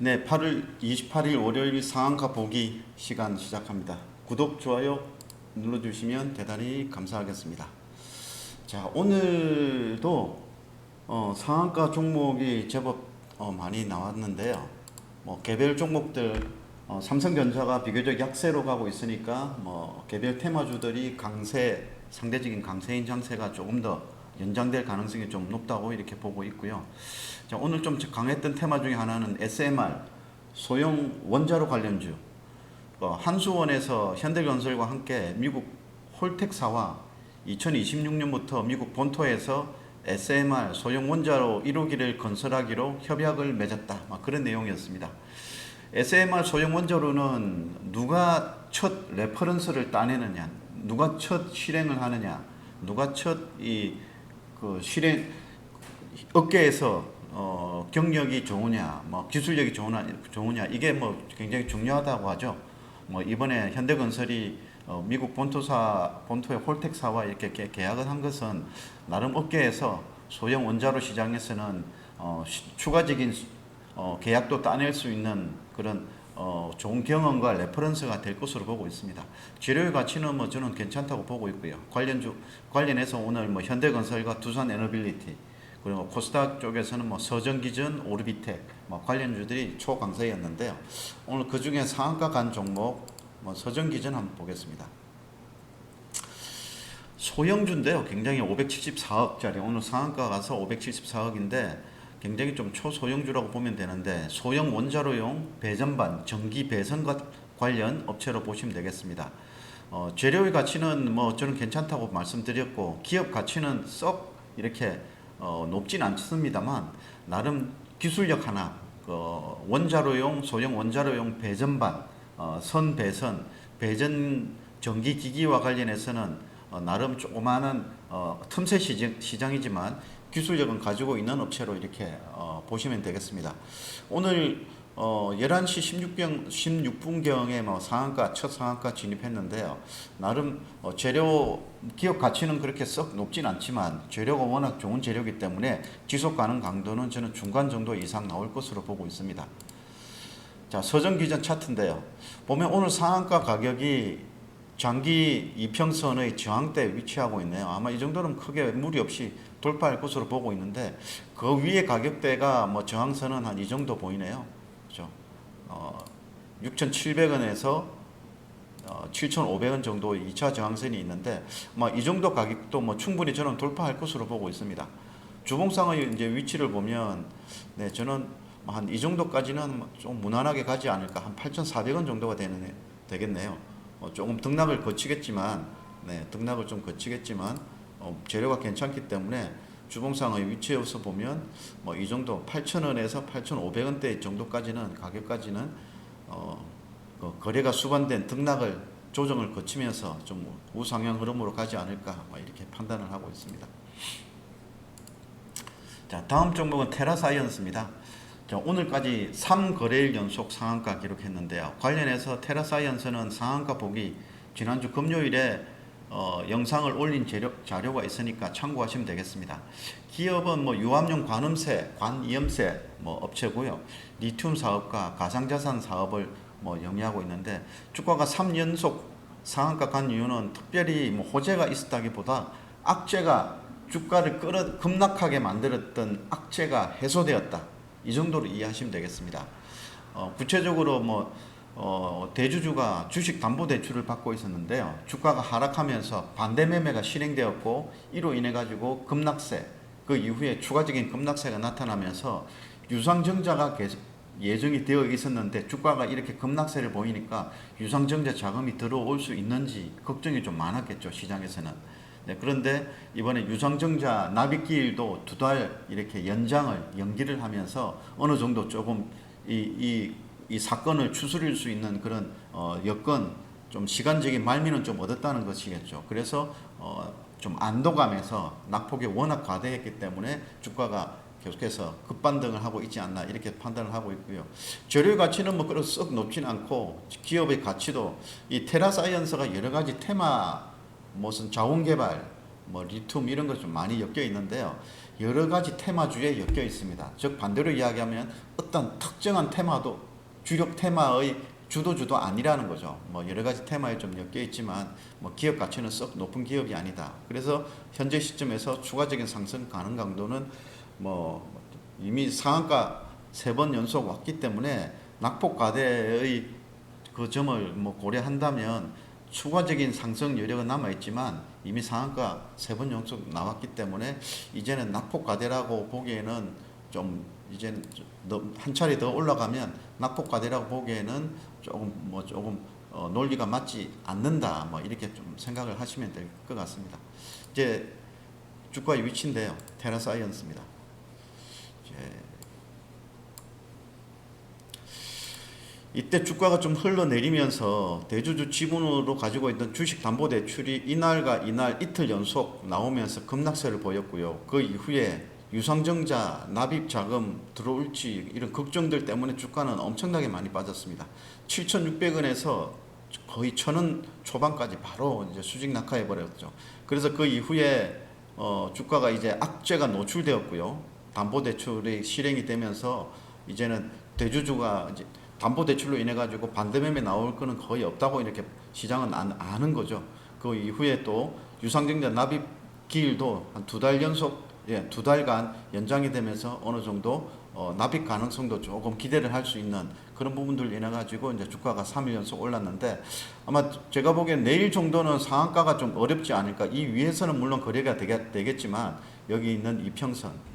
네, 8월 28일 월요일 상한가 보기 시간 시작합니다. 구독, 좋아요 눌러주시면 대단히 감사하겠습니다. 자, 오늘도 상한가 종목이 제법 많이 나왔는데요. 뭐 개별 종목들 삼성전자가 비교적 약세로 가고 있으니까 뭐 개별 테마주들이 상대적인 강세인 장세가 조금 더 연장될 가능성이 좀 높다고 이렇게 보고 있고요. 자, 오늘 좀 강했던 테마 중에 하나는 SMR 소형 원자로 관련주, 한수원에서 현대건설과 함께 미국 홀텍사와 2026년부터 미국 본토에서 SMR 소형 원자로 1호기를 건설하기로 협약을 맺었다. 그런 내용이었습니다. SMR 소형 원자로는 누가 첫 레퍼런스를 따내느냐, 누가 첫 실행을 하느냐, 누가 첫 실행 업계에서 경력이 좋으냐, 뭐 기술력이 좋으냐, 이게 뭐 굉장히 중요하다고 하죠. 뭐 이번에 현대건설이 미국 본토의 홀텍사와 이렇게 계약을 한 것은 나름 업계에서 소형 원자로 시장에서는 추가적인 계약도 따낼 수 있는 그런 좋은 경험과 레퍼런스가 될 것으로 보고 있습니다. 재료의 가치는 뭐 저는 괜찮다고 보고 있고요. 관련해서 오늘 뭐 현대건설과 두산에너빌리티, 그리고 코스닥 쪽에서는 뭐 서정기전, 오르비텍 관련주들이 초강세였는데요. 오늘 그 중에 상한가 간 종목 서정기전 한번 보겠습니다. 소형주인데요. 굉장히 574억짜리 오늘 상한가 가서 574억인데 굉장히 좀 초소형주라고 보면 되는데 소형 원자로용 배전반 전기 배선과 관련 업체로 보시면 되겠습니다. 재료의 가치는 뭐 저는 괜찮다고 말씀드렸고 기업 가치는 썩 이렇게 높진 않습니다만 나름 기술력 하나 원자로용 소형 원자로용 배전반 선배선 배전 전기 기기와 관련해서는 나름 조그마한 틈새 시장이지만 기술력은 가지고 있는 업체로 이렇게 보시면 되겠습니다. 오늘 11시 16분경에 첫 상한가 진입했는데요. 나름 재료 기업 가치는 그렇게 썩 높진 않지만 재료가 워낙 좋은 재료이기 때문에 지속 가능 강도는 저는 중간 정도 이상 나올 것으로 보고 있습니다. 자, 서정기전 차트인데요. 보면 오늘 상한가 가격이 장기 이평선의 저항대에 위치하고 있네요. 아마 이 정도는 크게 무리 없이 돌파할 것으로 보고 있는데 그 위에 가격대가 뭐 저항선은 한 이 정도 보이네요. 그렇죠? 6,700원에서 7,500원 정도 2차 저항선이 있는데 이 정도 가격도 뭐 충분히 저는 돌파할 것으로 보고 있습니다. 주봉상의 이제 위치를 보면 네, 저는 한 이 정도까지는 좀 무난하게 가지 않을까, 한 8,400원 정도가 되겠네요. 조금 등락을 거치겠지만, 등락을 좀 거치겠지만 재료가 괜찮기 때문에 주봉상의 위치에서 보면 이 정도 8,000원에서 8,500원대 정도까지는 가격까지는 거래가 수반된 등락을 조정을 거치면서 좀 우상향 흐름으로 가지 않을까 이렇게 판단을 하고 있습니다. 자, 다음 종목은 테라사이언스입니다. 자, 오늘까지 3거래일 연속 상한가 기록했는데요. 관련해서 테라사이언스는 상한가 보기 지난주 금요일에 영상을 올린 자료가 있으니까 참고하시면 되겠습니다. 기업은 유압용 관이염새 업체고요. 리튬 사업과 가상자산 사업을 영위하고 있는데 주가가 3연속 상한가 간 이유는 특별히 호재가 있었다기보다 악재가 주가를 급락하게 만들었던 악재가 해소되었다. 이 정도로 이해하시면 되겠습니다. 구체적으로 대주주가 주식담보대출을 받고 있었는데요. 주가가 하락하면서 반대매매가 실행되었고 이로 인해 가지고 급락세, 그 이후에 추가적인 급락세가 나타나면서 유상증자가 계속 예정이 되어 있었는데 주가가 이렇게 급락세를 보이니까 유상증자 자금이 들어올 수 있는지 걱정이 좀 많았겠죠, 시장에서는. 네, 그런데 이번에 유상증자 납입기일도 2달 이렇게 연기를 하면서 어느 정도 조금 이 사건을 추스릴 수 있는 그런 여건, 좀 시간적인 말미는 좀 얻었다는 것이겠죠. 그래서 좀 안도감에서 낙폭이 워낙 과대했기 때문에 주가가 계속해서 급반등을 하고 있지 않나 이렇게 판단을 하고 있고요. 재료 가치는 그렇게 썩 높진 않고 기업의 가치도 이 테라사이언스가 여러 가지 테마 무슨 자원개발, 뭐 리튬 이런 것 좀 많이 엮여 있는데요. 여러 가지 테마주에 엮여 있습니다. 즉 반대로 이야기하면 어떤 특정한 테마도 주력 테마의 주도주도 아니라는 거죠. 뭐 여러 가지 테마에 좀 엮여 있지만 뭐 기업 가치는 썩 높은 기업이 아니다. 그래서 현재 시점에서 추가적인 상승 가능 강도는 뭐 이미 상한가 3번 연속 왔기 때문에 낙폭 과대의 그 점을 뭐 고려한다면 추가적인 상승 여력은 남아있지만 이미 상한가 3번 연속 나왔기 때문에 이제는 낙폭 과대라고 보기에는 좀 이제 한 차례 더 올라가면 낙폭 과대라고 보기에는 조금 논리가 맞지 않는다 뭐 이렇게 좀 생각을 하시면 될 것 같습니다. 이제 주가의 위치인데요. 테라사이언스입니다. 이때 주가가 좀 흘러내리면서 대주주 지분으로 가지고 있던 주식담보대출이 이날과 이날 이틀 연속 나오면서 급락세를 보였고요. 그 이후에 유상증자, 납입자금 들어올지 이런 걱정들 때문에 주가는 엄청나게 많이 빠졌습니다. 7,600원에서 거의 1,000원 초반까지 바로 이제 수직 낙하해 버렸죠. 그래서 그 이후에 주가가 이제 악재가 노출되었고요. 담보대출이 실행이 되면서 이제는 대주주가 이제 담보대출로 인해 가지고 반대매매 나올 거는 거의 없다고 이렇게 시장은 아는 거죠. 그 이후에 또 유상증자 납입 기일도 한 2달 연속, 2달간 연장이 되면서 어느 정도 납입 가능성도 조금 기대를 할 수 있는 그런 부분들 인해 가지고 이제 주가가 3일 연속 올랐는데 아마 제가 보기엔 내일 정도는 상한가가 좀 어렵지 않을까. 이 위에서는 물론 거래가 되겠지만 여기 있는 이평선.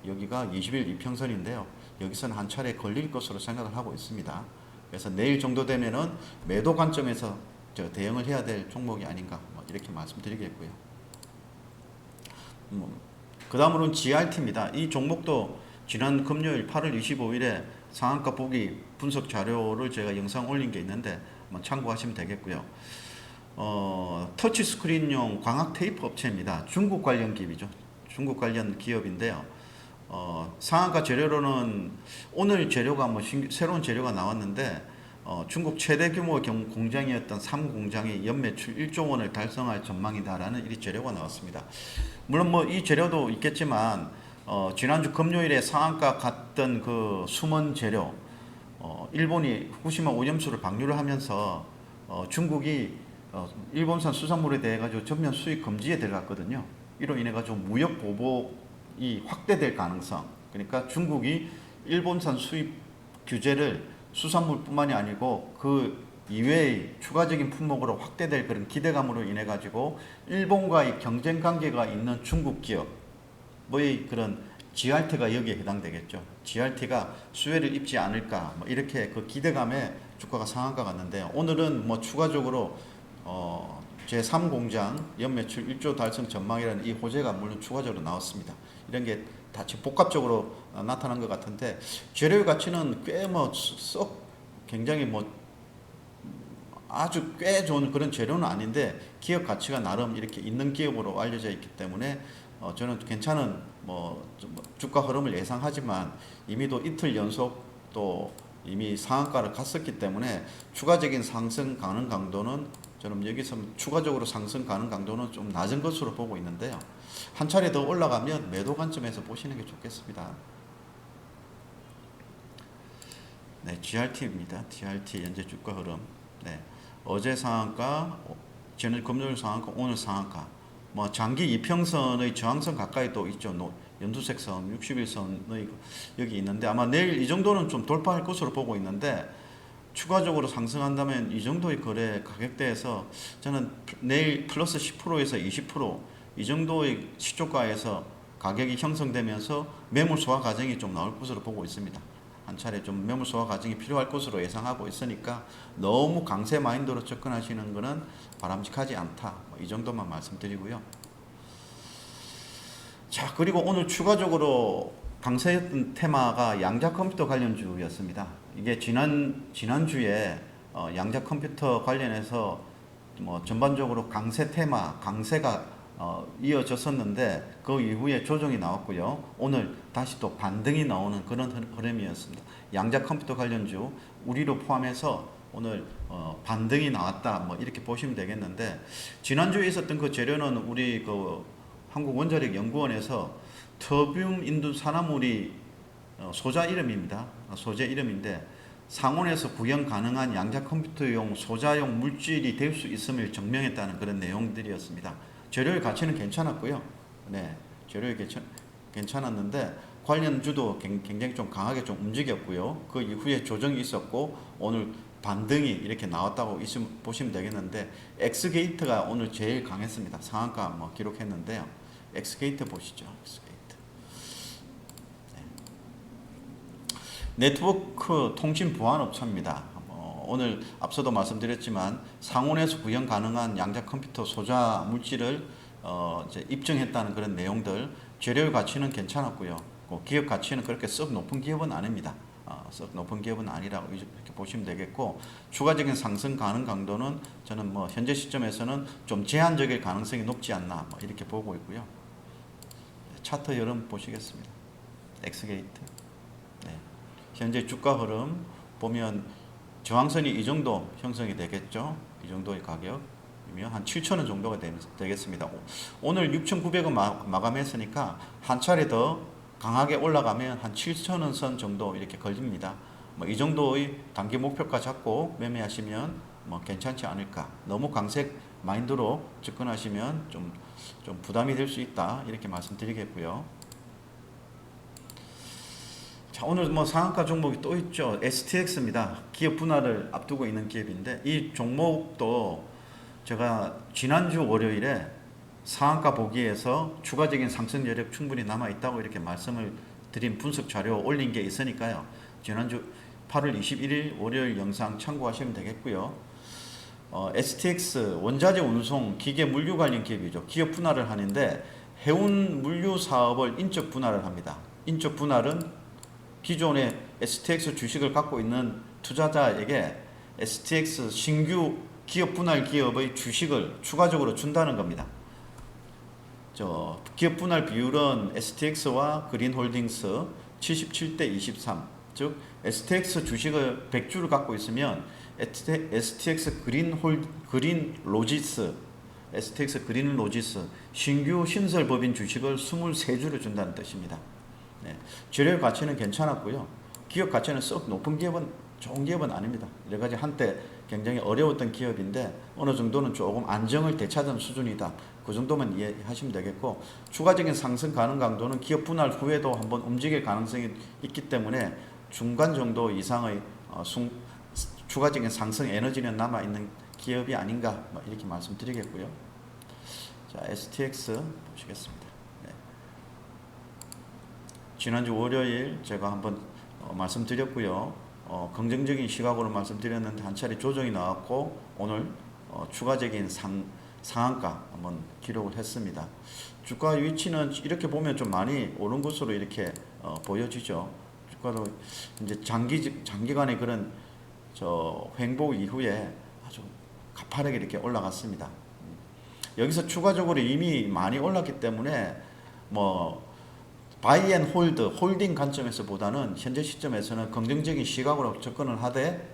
여기가 20일 이평선인데요. 여기서는 한 차례 걸릴 것으로 생각을 하고 있습니다. 그래서 내일 정도 되면은 매도 관점에서 대응을 해야 될 종목이 아닌가 뭐 이렇게 말씀드리겠고요. 그 다음으로는 GRT입니다. 이 종목도 지난 금요일 8월 25일에 상한가 보기 분석 자료를 제가 영상 올린 게 있는데 한번 참고하시면 되겠고요. 터치스크린용 광학 테이프 업체입니다. 중국 관련 기업이죠. 중국 관련 기업인데요. 상한가 재료로는 오늘 재료가 뭐 새로운 재료가 나왔는데 중국 최대 규모 공장이었던 3공장이 연매출 1조 원을 달성할 전망이다라는 이 재료가 나왔습니다. 물론 뭐 이 재료도 있겠지만 지난주 금요일에 상한가 갔던 그 숨은 재료 일본이 후쿠시마 오염수를 방류를 하면서 중국이 일본산 수산물에 대해 가지고 전면 수입 금지에 들어갔거든요. 이로 인해 가지고 무역 보복이 확대될 가능성. 그러니까 중국이 일본산 수입 규제를 수산물뿐만이 아니고 그 이외의 추가적인 품목으로 확대될 그런 기대감으로 인해 가지고 일본과의 경쟁 관계가 있는 중국 기업의 그런 GRT가 여기에 해당되겠죠. GRT가 수혜를 입지 않을까 뭐 이렇게 그 기대감에 주가가 상한가 갔는데 오늘은 뭐 추가적으로 제3공장 연매출 1조 달성 전망이라는 이 호재가 물론 추가적으로 나왔습니다. 이런 게 다 복합적으로 나타난 것 같은데 재료의 가치는 꽤 뭐 썩 굉장히 뭐 아주 꽤 좋은 그런 재료는 아닌데 기업 가치가 나름 이렇게 있는 기업으로 알려져 있기 때문에 저는 괜찮은 뭐 주가 흐름을 예상하지만 이미도 이틀 연속 또 이미 상한가를 갔었기 때문에 추가적인 상승 가능 강도는 저는 여기서 추가적으로 상승 가능 강도는 좀 낮은 것으로 보고 있는데요. 한 차례 더 올라가면 매도 관점에서 보시는 게 좋겠습니다. 네, GRT입니다. GRT 현재 주가 흐름. 네, 어제 상한가, 지난 금요일 상한가, 오늘 상한가. 뭐 장기 이평선의 저항선 가까이 또 있죠. 연두색 선, 60일선의 여기 있는데 아마 내일 이 정도는 좀 돌파할 것으로 보고 있는데 추가적으로 상승한다면 이 정도의 거래 가격대에서 저는 내일 플러스 10%에서 20%이 정도의 시초가에서 가격이 형성되면서 매물 소화 과정이 좀 나올 것으로 보고 있습니다. 한 차례 좀 매물 소화 과정이 필요할 것으로 예상하고 있으니까 너무 강세 마인드로 접근하시는 것은 바람직하지 않다. 이 정도만 말씀드리고요. 자, 그리고 오늘 추가적으로 강세였던 테마가 양자 컴퓨터 관련주였습니다. 이게 지난주에 양자 컴퓨터 관련해서 뭐 전반적으로 강세 테마, 강세가 이어졌었는데 그 이후에 조정이 나왔고요. 오늘 다시 또 반등이 나오는 그런 흐름이었습니다. 양자 컴퓨터 관련주 우리로 포함해서 오늘 반등이 나왔다 뭐 이렇게 보시면 되겠는데, 지난주에 있었던 그 재료는 우리 그 한국원자력연구원에서 터뷴 인두 산화물이 소자 이름입니다. 소재 이름인데, 상온에서 구형 가능한 양자 컴퓨터용 소자용 물질이 될 수 있음을 증명했다는 그런 내용들이었습니다. 재료의 가치는 괜찮았고요. 네, 재료의 괜찮았는데 관련주도 굉장히 좀 강하게 좀 움직였고요. 그 이후에 조정이 있었고 오늘 반등이 이렇게 나왔다고 보시면 되겠는데, 엑스게이트가 오늘 제일 강했습니다. 상한가 뭐 기록했는데요. 엑스게이트 보시죠. 엑스게이트. 네트워크 통신 보안 업체입니다. 오늘 앞서도 말씀드렸지만 상온에서 구형 가능한 양자 컴퓨터 소자 물질을 이제 입증했다는 그런 내용들, 재료의 가치는 괜찮았고요. 기업 가치는 그렇게 썩 높은 기업은 아닙니다. 썩 높은 기업은 아니라고 이렇게 보시면 되겠고, 추가적인 상승 가능 강도는 저는 뭐 현재 시점에서는 좀 제한적일 가능성이 높지 않나 뭐 이렇게 보고 있고요. 차트 흐름 보시겠습니다. 엑스게이트. 네. 현재 주가 흐름 보면 저항선이 이 정도 형성이 되겠죠. 이 정도의 가격이면 한 7,000원 정도가 되겠습니다. 오늘 6,900원 마감했으니까 한 차례 더 강하게 올라가면 한 7,000원 선 정도 이렇게 걸립니다. 뭐 이 정도의 단기 목표가 잡고 매매하시면 뭐 괜찮지 않을까. 너무 강색 마인드로 접근하시면 좀 부담이 될 수 있다 이렇게 말씀드리겠고요. 자, 오늘 뭐 상한가 종목이 또 있죠. STX입니다. 기업 분할을 앞두고 있는 기업인데, 이 종목도 제가 지난주 월요일에 상한가 보기에서 추가적인 상승 여력 충분히 남아 있다고 이렇게 말씀을 드린 분석 자료 올린 게 있으니까요. 지난주 8월 21일 월요일 영상 참고하시면 되겠고요. STX 원자재 운송 기계 물류 관련 기업이죠. 기업 분할을 하는데 해운 물류 사업을 인적 분할을 합니다. 인적 분할은 기존의 STX 주식을 갖고 있는 투자자에게 STX 신규 기업 분할 기업의 주식을 추가적으로 준다는 겁니다. 기업 분할 비율은 STX와 그린홀딩스 77대 23, 즉 STX 주식을 100주를 갖고 있으면 STX 그린로지스 신규 신설법인 주식을 23주를 준다는 뜻입니다. 네, 재료 가치는 괜찮았고요. 기업 가치는 썩 높은 기업은 좋은 기업은 아닙니다. 여러 가지 한때 굉장히 어려웠던 기업인데 어느 정도는 조금 안정을 되찾은 수준이다. 그 정도만 이해하시면 되겠고, 추가적인 상승 가능 강도는 기업 분할 후에도 한번 움직일 가능성이 있기 때문에 중간 정도 이상의 추가적인 상승 에너지는 남아 있는 기업이 아닌가 이렇게 말씀드리겠고요. 자, STX 보시겠습니다. 네. 지난주 월요일 제가 한번 말씀드렸고요. 긍정적인 시각으로 말씀드렸는데 한 차례 조정이 나왔고 오늘 추가적인 상한가 한번 기록을 했습니다. 주가 위치는 이렇게 보면 좀 많이 오른 것으로 이렇게 보여지죠. 주가도 이제 장기간의 그런 횡보 이후에 아주 가파르게 이렇게 올라갔습니다. 여기서 추가적으로 이미 많이 올랐기 때문에 뭐 바이 앤 홀드, 홀딩 관점에서 보다는 현재 시점에서는 긍정적인 시각으로 접근을 하되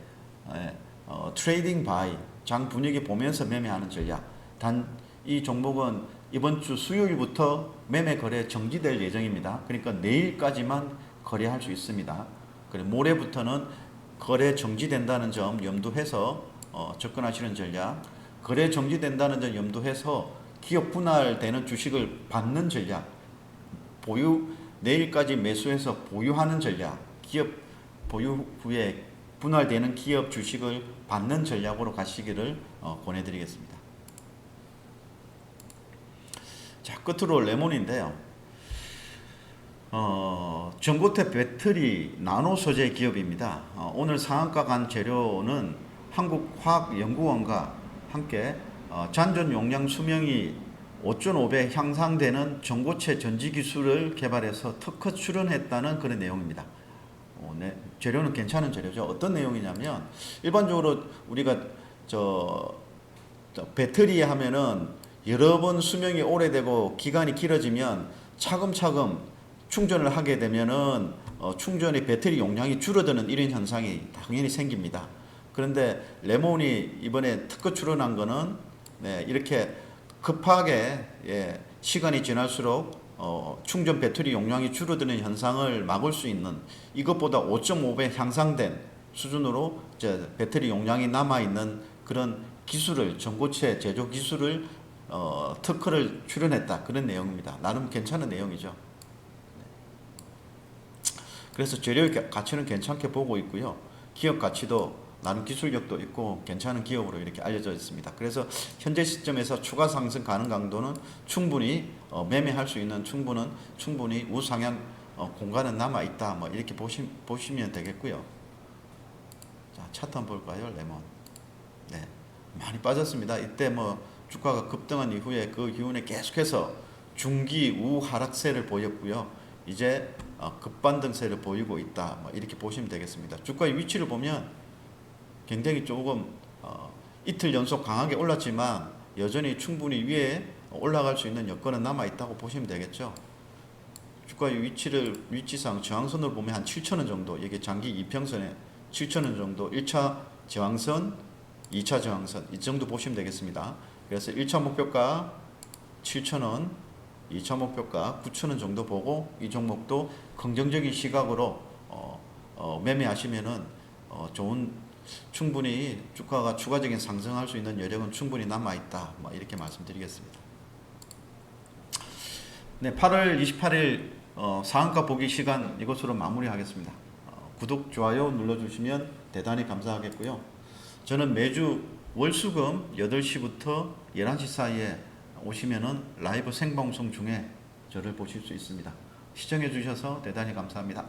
트레이딩 바이, 장 분위기 보면서 매매하는 전략. 단 이 종목은 이번 주 수요일부터 매매 거래 정지될 예정입니다. 그러니까 내일까지만 거래할 수 있습니다. 그리고 모레부터는 거래 정지된다는 점 염두해서 접근하시는 전략. 거래 정지된다는 점 염두해서 기업 분할되는 주식을 받는 전략. 내일까지 매수해서 보유하는 전략, 기업 보유 후에 분할되는 기업 주식을 받는 전략으로 가시기를 권해드리겠습니다. 자, 끝으로 레몬인데요. 전고체 배터리 나노 소재 기업입니다. 오늘 상한가 간 재료는 한국화학연구원과 함께 잔존 용량 수명이 5.5배 향상되는 전고체 전지 기술을 개발해서 특허 출원했다는 그런 내용입니다. 네, 재료는 괜찮은 재료죠. 어떤 내용이냐면 일반적으로 우리가 배터리 하면은 여러 번 수명이 오래되고 기간이 길어지면 차근차근 충전을 하게 되면은 충전의 배터리 용량이 줄어드는 이런 현상이 당연히 생깁니다. 그런데 레몬이 이번에 특허 출원한 거는 네, 이렇게 급하게 예, 시간이 지날수록 충전 배터리 용량이 줄어드는 현상을 막을 수 있는 이것보다 5.5배 향상된 수준으로 이제 배터리 용량이 남아 있는 그런 기술을 전고체 제조 기술을 특허를 출원했다 그런 내용입니다. 나름 괜찮은 내용이죠. 그래서 재료의 가치는 괜찮게 보고 있고요. 기업 가치도 나름 기술력도 있고 괜찮은 기업으로 이렇게 알려져 있습니다. 그래서 현재 시점에서 추가 상승 가능 강도는 충분히 매매할 수 있는 충분히 우상향 공간은 남아 있다. 뭐 이렇게 보시면 되겠고요. 자, 차트 한번 볼까요? 레몬. 네, 많이 빠졌습니다. 이때 뭐 주가가 급등한 이후에 그 기운에 계속해서 중기 우하락세를 보였고요. 이제 급반등세를 보이고 있다. 뭐 이렇게 보시면 되겠습니다. 주가의 위치를 보면 굉장히 조금 이틀 연속 강하게 올랐지만 여전히 충분히 위에 올라갈 수 있는 여건은 남아 있다고 보시면 되겠죠. 주가의 위치상 저항선을 보면 한 7,000원 정도, 이게 장기 이평선에 7,000원 정도 1차 저항선, 2차 저항선 이 정도 보시면 되겠습니다. 그래서 1차 목표가 7,000원, 2차 목표가 9,000원 정도 보고 이 종목도 긍정적인 시각으로 매매하시면은 좋은 충분히 주가가 추가적인 상승할 수 있는 여력은 충분히 남아 있다. 뭐 이렇게 말씀드리겠습니다. 네, 8월 28일 상한가 보기 시간 이것으로 마무리하겠습니다. 구독, 좋아요 눌러주시면 대단히 감사하겠고요. 저는 매주 월수금 8시부터 11시 사이에 오시면은 라이브 생방송 중에 저를 보실 수 있습니다. 시청해 주셔서 대단히 감사합니다.